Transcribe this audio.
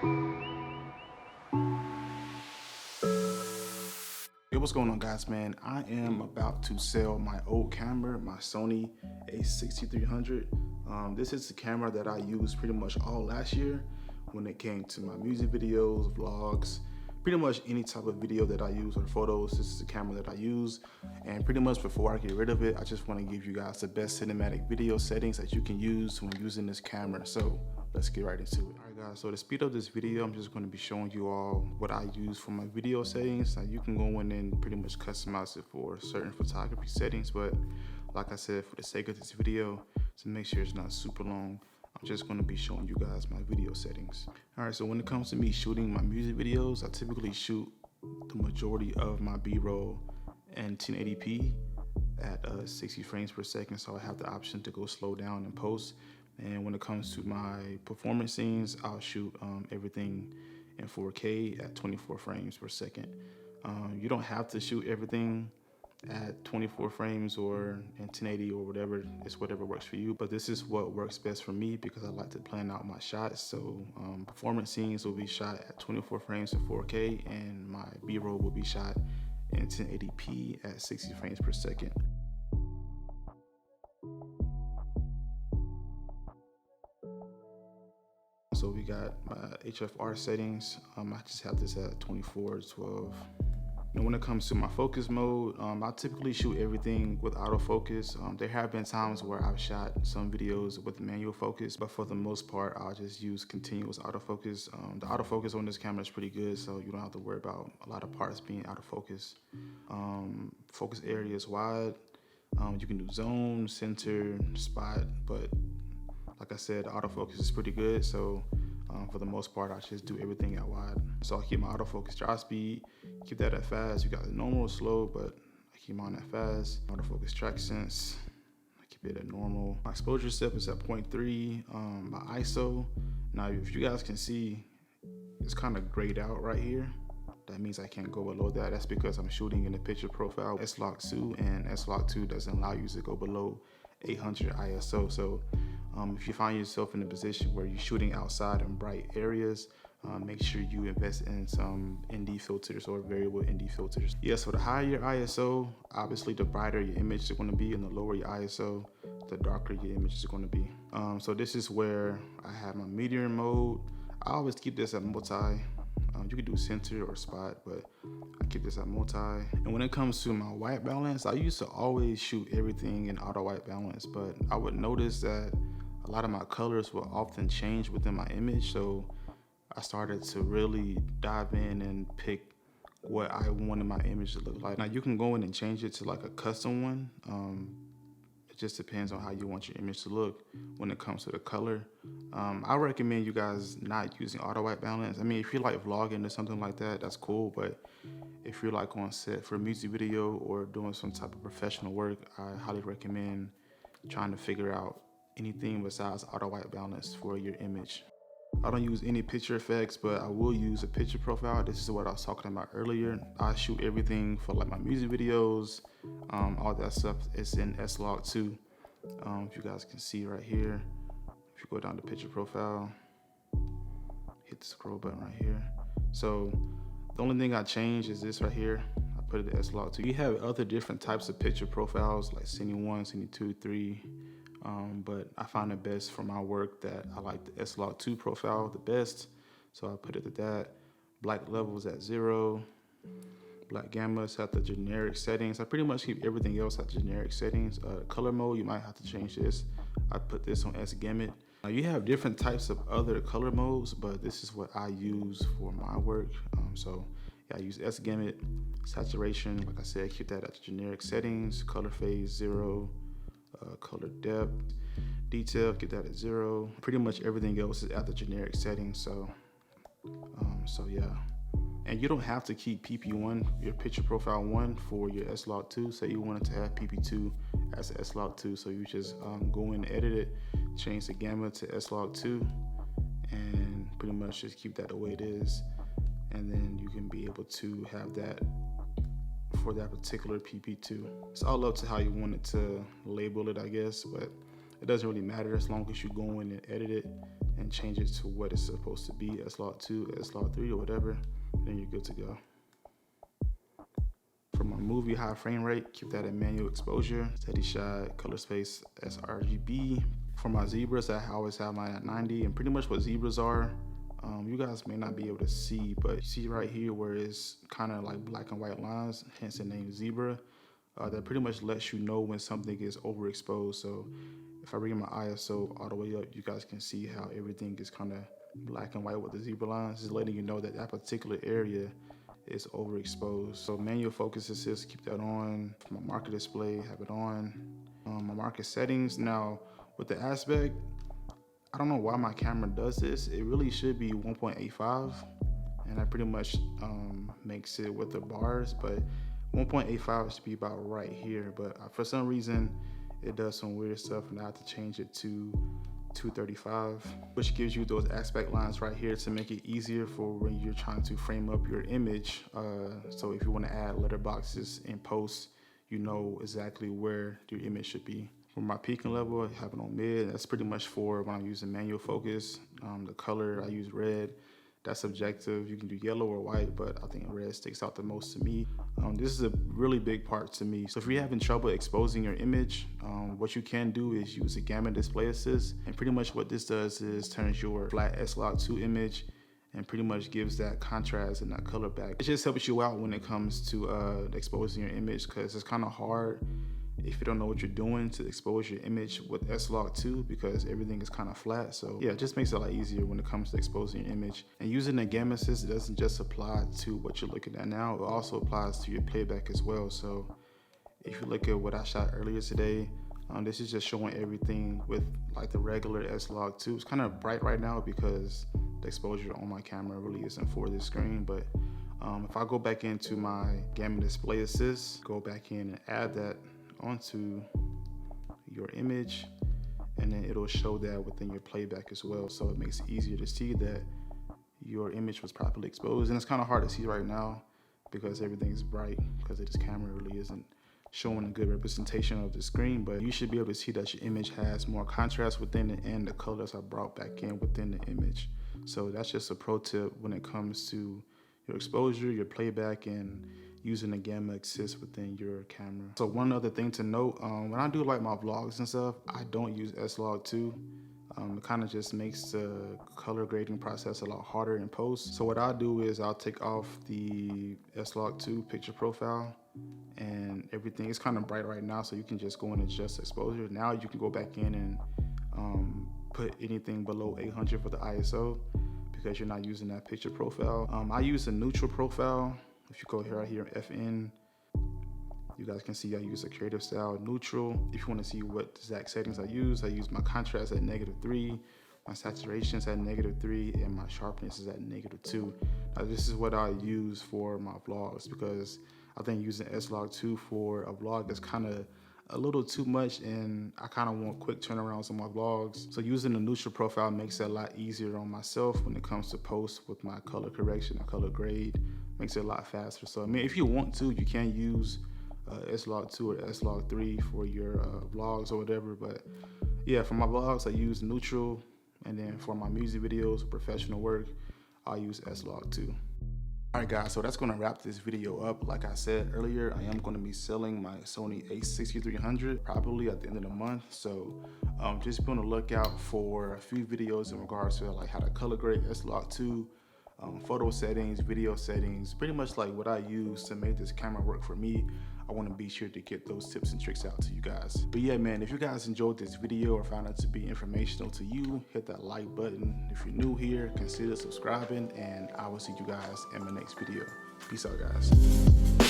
Hey, what's going on, guys, man? I am about to sell my old camera, my Sony a6300. This is the camera that I used pretty much all last year when it came to my music videos, vlogs, pretty much any type of video that I use or photos. This is the camera that I use. And pretty much before I get rid of it, I just want to give you guys the best cinematic video settings that you can use when using this camera. So let's get right into it. All right, guys, so to speed up this video, I'm just going to be showing you all what I use for my video settings. Now you can go in and pretty much customize it for certain photography settings, but like I said, for the sake of this video, to make sure it's not super long, I'm just going to be showing you guys my video settings. All right, so when it comes to me shooting my music videos, I typically shoot the majority of my B-roll in 1080p at 60 frames per second, so I have the option to go slow down and post. And when it comes to my performance scenes, I'll shoot everything in 4K at 24 frames per second. You don't have to shoot everything at 24 frames or in 1080 or whatever. It's whatever works for you, but this is what works best for me because I like to plan out my shots. So performance scenes will be shot at 24 frames in 4K, and my B-roll will be shot in 1080p at 60 frames per second. So we got my HFR settings. I just have this at 24:12. And when it comes to my focus mode, I typically shoot everything with autofocus. There have been times where I've shot some videos with manual focus, but for the most part, I'll just use continuous autofocus. The autofocus on this camera is pretty good, so you don't have to worry about a lot of parts being out of focus. Focus area is wide. You can do zone, center, spot, but like I said, the autofocus is pretty good, so for the most part, I just do everything at wide. So I keep my autofocus drive speed, keep that at fast. You got the normal, slow, but I keep mine at fast. Autofocus track sense, I keep it at normal. My exposure step is at 0.3. My ISO, now if you guys can see, it's kind of grayed out right here. That means I can't go below that. That's because I'm shooting in the picture profile S-Log2, and S-Log2 doesn't allow you to go below 800 ISO. So if you find yourself in a position where you're shooting outside in bright areas, make sure you invest in some ND filters or variable ND filters. Yes, so the higher your ISO, obviously the brighter your image is going to be, and the lower your ISO, the darker your image is going to be. So this is where I have my medium mode. I always keep this at multi. You can do center or spot, but I keep this at multi. And when it comes to my white balance, I used to always shoot everything in auto white balance, but I would notice that a lot of my colors will often change within my image. So I started to really dive in and pick what I wanted my image to look like. Now you can go in and change it to like a custom one. It just depends on how you want your image to look when it comes to the color. I recommend you guys not using auto white balance. I mean, if you're like vlogging or something like that, that's cool. But if you're like on set for a music video or doing some type of professional work, I highly recommend trying to figure out anything besides auto white balance for your image. I don't use any picture effects, but I will use a picture profile. This is what I was talking about earlier. I shoot everything for like my music videos, all that stuff is in S-Log2. If you guys can see right here, if you go down to picture profile, hit the scroll button right here. So the only thing I changed is this right here. I put it in S-Log2. You have other different types of picture profiles like Cine 1, Cine 2, 3. But I find it best for my work that I like the S-Log2 profile the best, so I put it at that. Black levels at 0. Black gammas at the generic settings. I pretty much keep everything else at generic settings. Color mode, you might have to change this. I put this on S-Gamut. Now you have different types of other color modes, but this is what I use for my work. So yeah, I use S-Gamut. Saturation, like I said, keep that at the generic settings. Color phase 0. Color depth, detail, get that at 0. Pretty much everything else is at the generic settings. So yeah. And you don't have to keep PP1, your picture profile 1, for your S-Log2. Say you wanted to have PP2 as S-Log2, so you just go in and edit it, change the gamma to S-Log2, and pretty much just keep that the way it is. And then you can be able to have that for that particular PP2. It's all up to how you want it to label it, I guess, but it doesn't really matter as long as you go in and edit it and change it to what it's supposed to be, S-Log2, S-Log3 or whatever, then you're good to go. For my movie high frame rate, keep that at manual exposure, steady shot, color space, sRGB. For my zebras, I always have mine at 90, and pretty much what zebras are, you guys may not be able to see, but you see right here where it's kind of like black and white lines, hence the name zebra. That pretty much lets you know when something is overexposed. So if I bring my ISO all the way up, you guys can see how everything is kind of black and white with the zebra lines. It's letting you know that that particular area is overexposed. So manual focus assist, keep that on. For my marker display, have it on. My marker settings, now with the aspect, I don't know why my camera does this. It really should be 1.85, and that pretty much makes it with the bars, but 1.85 should be about right here. But for some reason, it does some weird stuff, and I have to change it to 235, which gives you those aspect lines right here to make it easier for when you're trying to frame up your image. So if you want to add letterboxes in post, you know exactly where your image should be. For my peaking level, I have it on mid. That's pretty much for when I'm using manual focus. The color, I use red. That's subjective. You can do yellow or white, but I think red sticks out the most to me. This is a really big part to me. So if you're having trouble exposing your image, what you can do is use a gamma display assist. And pretty much what this does is turns your flat S-Log2 image and pretty much gives that contrast and that color back. It just helps you out when it comes to exposing your image, because it's kind of hard if you don't know what you're doing to expose your image with S-Log2, because everything is kind of flat. So yeah, it just makes it a lot easier when it comes to exposing your image. And using the gamma assist, it doesn't just apply to what you're looking at now, it also applies to your playback as well. So if you look at what I shot earlier today, this is just showing everything with like the regular S-Log2. It's kind of bright right now because the exposure on my camera really isn't for this screen, but if I go back into my gamma display assist, go back in and add that onto your image, and then it'll show that within your playback as well. So it makes it easier to see that your image was properly exposed. And it's kind of hard to see right now because everything's bright, because this camera really isn't showing a good representation of the screen, but you should be able to see that your image has more contrast within it and the colors are brought back in within the image. So that's just a pro tip when it comes to your exposure, your playback, and using the gamma assist within your camera. So one other thing to note, when I do like my vlogs and stuff, I don't use S-Log2. It kind of just makes the color grading process a lot harder in post. So what I'll do is I'll take off the S-Log2 picture profile and everything. It's kind of bright right now, so you can just go and adjust exposure. Now you can go back in and put anything below 800 for the ISO because you're not using that picture profile. I use a neutral profile. If you go here, right here, FN, you guys can see I use a creative style neutral. If you want to see what exact settings I use my contrast at -3, my saturation's at -3, and my sharpness is at -2. Now this is what I use for my vlogs, because I think using S-Log2 for a vlog is kind of a little too much, and I kind of want quick turnarounds on my vlogs. So using the neutral profile makes it a lot easier on myself when it comes to post with my color correction and color grade. Makes it a lot faster. So I mean, if you want to, you can use S-Log2 or S-Log3 for your vlogs or whatever. But yeah, for my vlogs, I use neutral, and then for my music videos or professional work, I'll use S-Log2. All right, guys, so that's going to wrap this video up. Like I said earlier, I am going to be selling my Sony a6300 probably at the end of the month. So just be on the lookout for a few videos in regards to like how to color grade S-Log2, photo settings, video settings, pretty much like what I use to make this camera work for me. I want to be sure to get those tips and tricks out to you guys. But yeah, man, if you guys enjoyed this video or found it to be informational to you, hit that like button. If you're new here, consider subscribing, and I will see you guys in my next video. Peace out, guys.